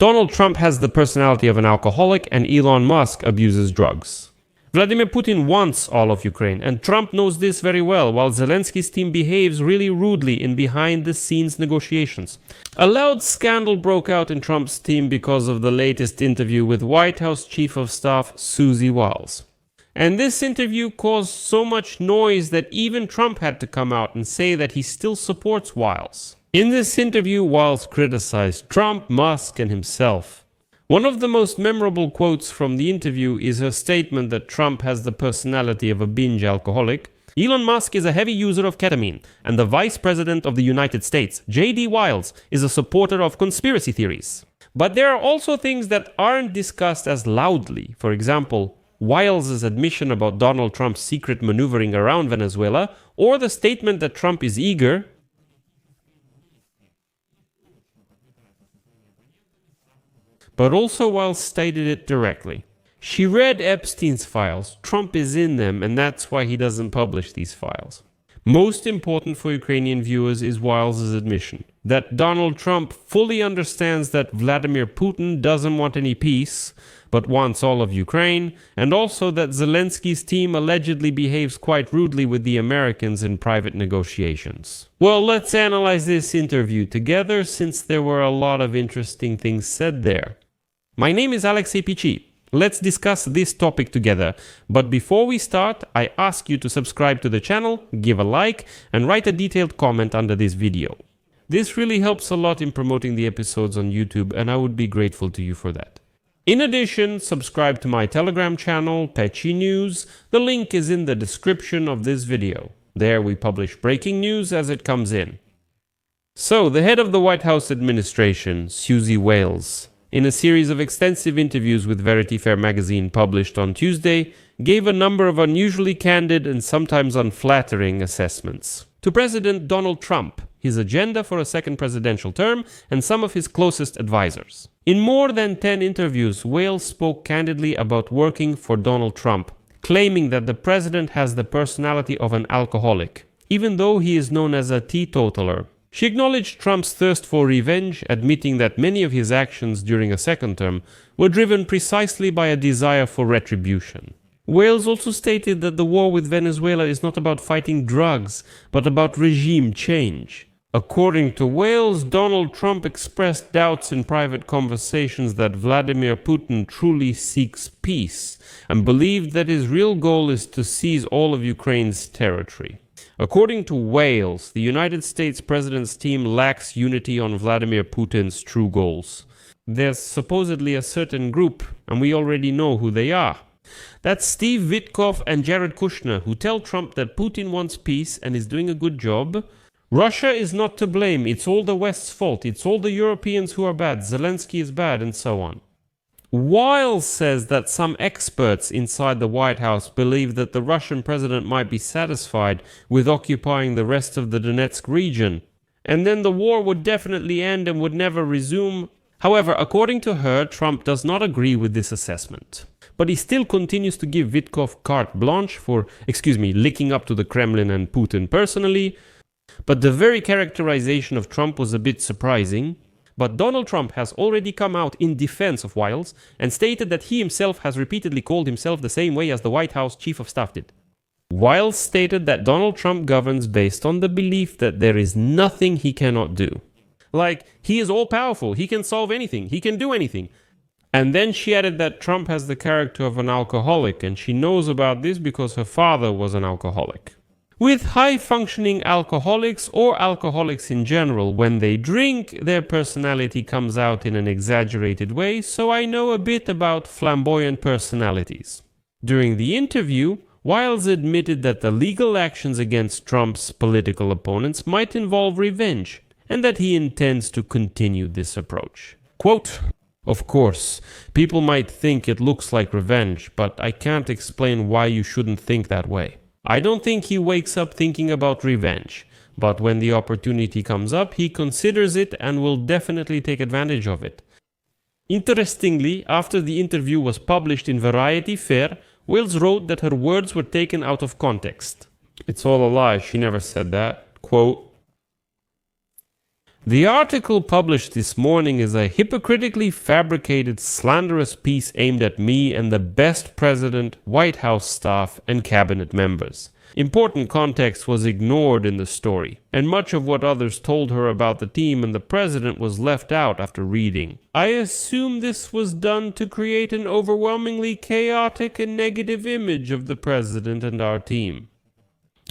Donald Trump has the personality of an alcoholic and Elon Musk abuses drugs. Vladimir Putin wants all of Ukraine, and Trump knows this very well, while Zelensky's team behaves really rudely in behind-the-scenes negotiations. A loud scandal broke out in Trump's team because of the latest interview with White House Chief of Staff Susie Wiles. And this interview caused so much noise that even Trump had to come out and say that he still supports Wiles. In this interview, Wiles criticized Trump, Musk, and himself. One of the most memorable quotes from the interview is her statement that Trump has the personality of a binge alcoholic. Elon Musk is a heavy user of ketamine, and the Vice President of the United States, J.D. Wiles, is a supporter of conspiracy theories. But there are also things that aren't discussed as loudly. For example, Wiles' admission about Donald Trump's secret maneuvering around Venezuela, or the statement that Trump is eager but also Wiles stated it directly. She read Epstein's files, Trump is in them, and that's why he doesn't publish these files. Most important for Ukrainian viewers is Wiles' admission that Donald Trump fully understands that Vladimir Putin doesn't want any peace, but wants all of Ukraine, and also that Zelensky's team allegedly behaves quite rudely with the Americans in private negotiations. Well, let's analyze this interview together, since there were a lot of interesting things said there. My name is Alexei Pichi. Let's discuss this topic together. But before we start, I ask you to subscribe to the channel, give a like, and write a detailed comment under this video. This really helps a lot in promoting the episodes on YouTube, and I would be grateful to you for that. In addition, subscribe to my Telegram channel, Pechi News. The link is in the description of this video. There we publish breaking news as it comes in. So, the head of the White House administration, Susie Wiles, in a series of extensive interviews with Vanity Fair magazine published on Tuesday, gave a number of unusually candid and sometimes unflattering assessments. To President Donald Trump, his agenda for a second presidential term, and some of his closest advisors. In more than 10 interviews, Wiles spoke candidly about working for Donald Trump, claiming that the president has the personality of an alcoholic, even though he is known as a teetotaler. She acknowledged Trump's thirst for revenge, admitting that many of his actions during a second term were driven precisely by a desire for retribution. Wiles also stated that the war with Venezuela is not about fighting drugs, but about regime change. According to Wiles, Donald Trump expressed doubts in private conversations that Vladimir Putin truly seeks peace, and believed that his real goal is to seize all of Ukraine's territory. According to Wiles, the United States president's team lacks unity on Vladimir Putin's true goals. There's supposedly a certain group, and we already know who they are. That's Steve Witkoff and Jared Kushner, who tell Trump that Putin wants peace and is doing a good job. Russia is not to blame, it's all the West's fault, it's all the Europeans who are bad, Zelensky is bad, and so on. Wiles says that some experts inside the White House believe that the Russian president might be satisfied with occupying the rest of the Donetsk region, and then the war would definitely end and would never resume. However, according to her, Trump does not agree with this assessment. But he still continues to give Witkoff carte blanche for, licking up to the Kremlin and Putin personally. But the very characterization of Trump was a bit surprising. But Donald Trump has already come out in defense of Wiles and stated that he himself has repeatedly called himself the same way as the White House Chief of Staff did. Wiles stated that Donald Trump governs based on the belief that there is nothing he cannot do. Like, he is all-powerful, he can solve anything, he can do anything. And then she added that Trump has the character of an alcoholic, and she knows about this because her father was an alcoholic. With high-functioning alcoholics, or alcoholics in general, when they drink, their personality comes out in an exaggerated way, so I know a bit about flamboyant personalities. During the interview, Wiles admitted that the legal actions against Trump's political opponents might involve revenge, and that he intends to continue this approach. Quote, "Of course, people might think it looks like revenge, but I can't explain why you shouldn't think that way. I don't think he wakes up thinking about revenge, but when the opportunity comes up, he considers it and will definitely take advantage of it." Interestingly, after the interview was published in Vanity Fair, Wiles wrote that her words were taken out of context. "It's all a lie, she never said that." Quote, The article published this morning is a hypocritically fabricated, slanderous piece aimed at me and the best president, White House staff, and cabinet members. Important context was ignored in the story, and much of what others told her about the team and the president was left out after reading. I assume this was done to create an overwhelmingly chaotic and negative image of the president and our team.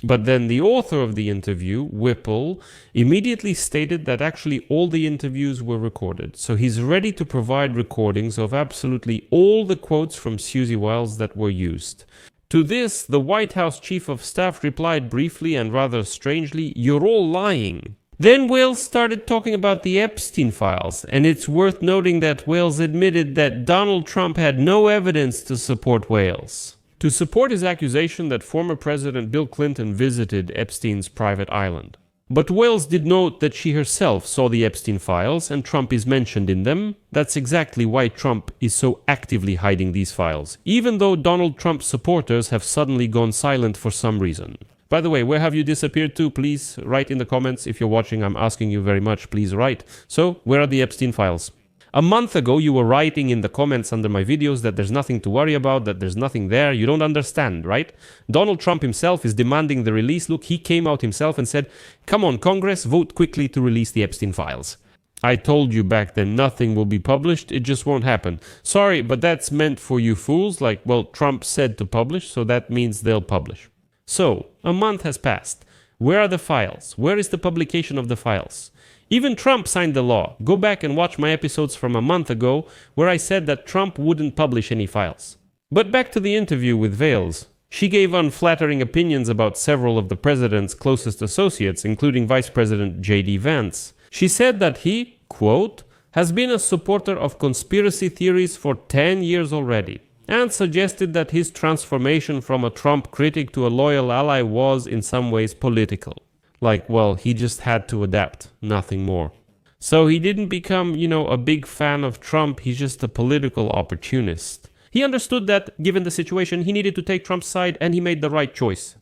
But then the author of the interview, Whipple, immediately stated that actually all the interviews were recorded, so he's ready to provide recordings of absolutely all the quotes from Susie Wiles that were used. To this, the White House Chief of Staff replied briefly and rather strangely, "You're all lying." Then Wiles started talking about the Epstein files, and it's worth noting that Wiles admitted that Donald Trump had no evidence to support Wiles. To support his accusation that former President Bill Clinton visited Epstein's private island. But Wiles did note that she herself saw the Epstein files and Trump is mentioned in them. That's exactly why Trump is so actively hiding these files, even though Donald Trump's supporters have suddenly gone silent for some reason. By the way, where have you disappeared to? Please write in the comments. If you're watching, I'm asking you very much. Please write. So, where are the Epstein files? A month ago, you were writing in the comments under my videos that there's nothing to worry about, that there's nothing there. You don't understand, right? Donald Trump himself is demanding the release. Look, he came out himself and said, "Come on, Congress, vote quickly to release the Epstein files." I told you back then nothing will be published. It just won't happen. Sorry, but that's meant for you fools. Like, well, Trump said to publish, so that means they'll publish. So, a month has passed. Where are the files? Where is the publication of the files? Even Trump signed the law. Go back and watch my episodes from a month ago where I said that Trump wouldn't publish any files. But back to the interview with Wiles. She gave unflattering opinions about several of the president's closest associates, including Vice President J.D. Vance. She said that he, quote, has been a supporter of conspiracy theories for 10 years already, and suggested that his transformation from a Trump critic to a loyal ally was in some ways political. Like, well, he just had to adapt, nothing more. So he didn't become, a big fan of Trump, he's just a political opportunist. He understood that, given the situation, he needed to take Trump's side, and he made the right choice.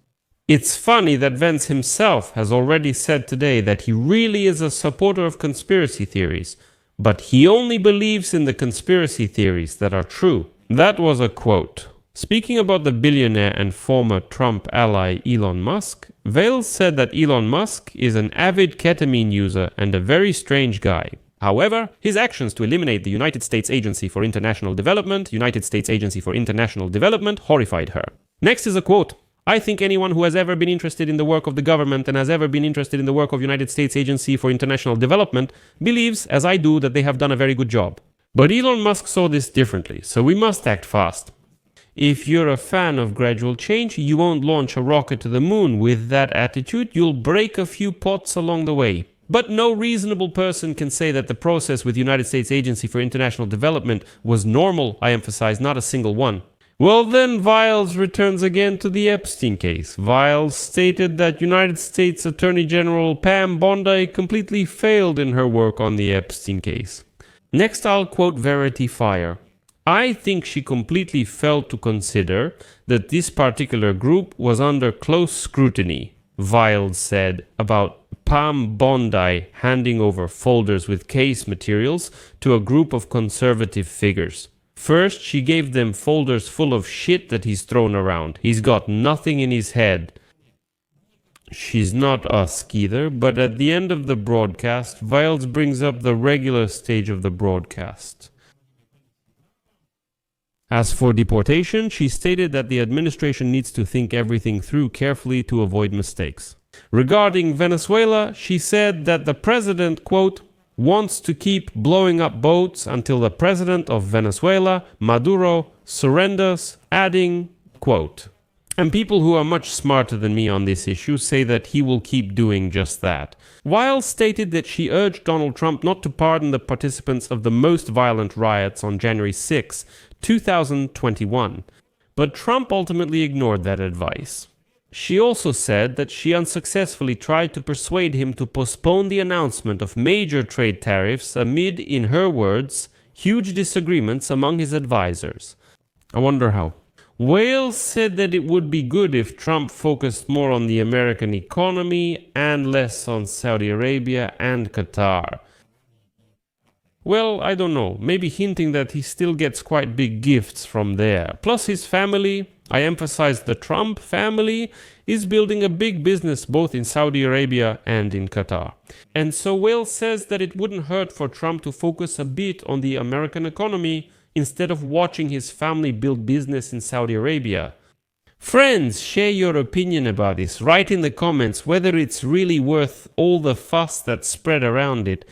It's funny that Vance himself has already said today that he really is a supporter of conspiracy theories, but he only believes in the conspiracy theories that are true. That was a quote. Speaking about the billionaire and former Trump ally Elon Musk, Wiles said that Elon Musk is an avid ketamine user and a very strange guy. However, his actions to eliminate the United States Agency for International Development, horrified her. Next is a quote. I think anyone who has ever been interested in the work of the government and has ever been interested in the work of United States Agency for International Development believes, as I do, that they have done a very good job. But Elon Musk saw this differently, so we must act fast. If you're a fan of gradual change, you won't launch a rocket to the moon. With that attitude, you'll break a few pots along the way. But no reasonable person can say that the process with United States Agency for International Development was normal, I emphasize, not a single one. Well, then Wiles returns again to the Epstein case. Wiles stated that United States Attorney General Pam Bondi completely failed in her work on the Epstein case. Next, I'll quote Verity Fire. I think she completely failed to consider that this particular group was under close scrutiny, Wiles said about Pam Bondi handing over folders with case materials to a group of conservative figures. First, she gave them folders full of shit that he's thrown around. He's got nothing in his head. She's not Usk either, but at the end of the broadcast, Wiles brings up the regular stage of the broadcast. As for deportation, she stated that the administration needs to think everything through carefully to avoid mistakes. Regarding Venezuela, she said that the president, quote, wants to keep blowing up boats until the president of Venezuela, Maduro, surrenders, adding, quote, and people who are much smarter than me on this issue say that he will keep doing just that. Wiles stated that she urged Donald Trump not to pardon the participants of the most violent riots on January 6, 2021, but Trump ultimately ignored that advice. She also said that she unsuccessfully tried to persuade him to postpone the announcement of major trade tariffs amid, in her words, huge disagreements among his advisors. I wonder how. Wiles said that it would be good if Trump focused more on the American economy and less on Saudi Arabia and Qatar. Well, I don't know, maybe hinting that he still gets quite big gifts from there. Plus his family, I emphasize the Trump family, is building a big business both in Saudi Arabia and in Qatar. And so Wiles says that it wouldn't hurt for Trump to focus a bit on the American economy instead of watching his family build business in Saudi Arabia. Friends, share your opinion about this. Write in the comments whether it's really worth all the fuss that's spread around it.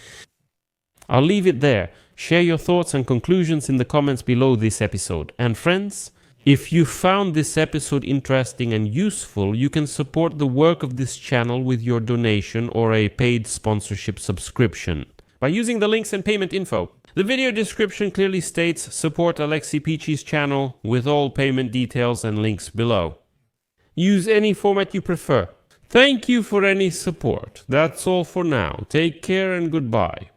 I'll leave it there. Share your thoughts and conclusions in the comments below this episode. And friends, if you found this episode interesting and useful, you can support the work of this channel with your donation or a paid sponsorship subscription by using the links and payment info. The video description clearly states support Alexei Peachy's channel with all payment details and links below. Use any format you prefer. Thank you for any support. That's all for now. Take care and goodbye.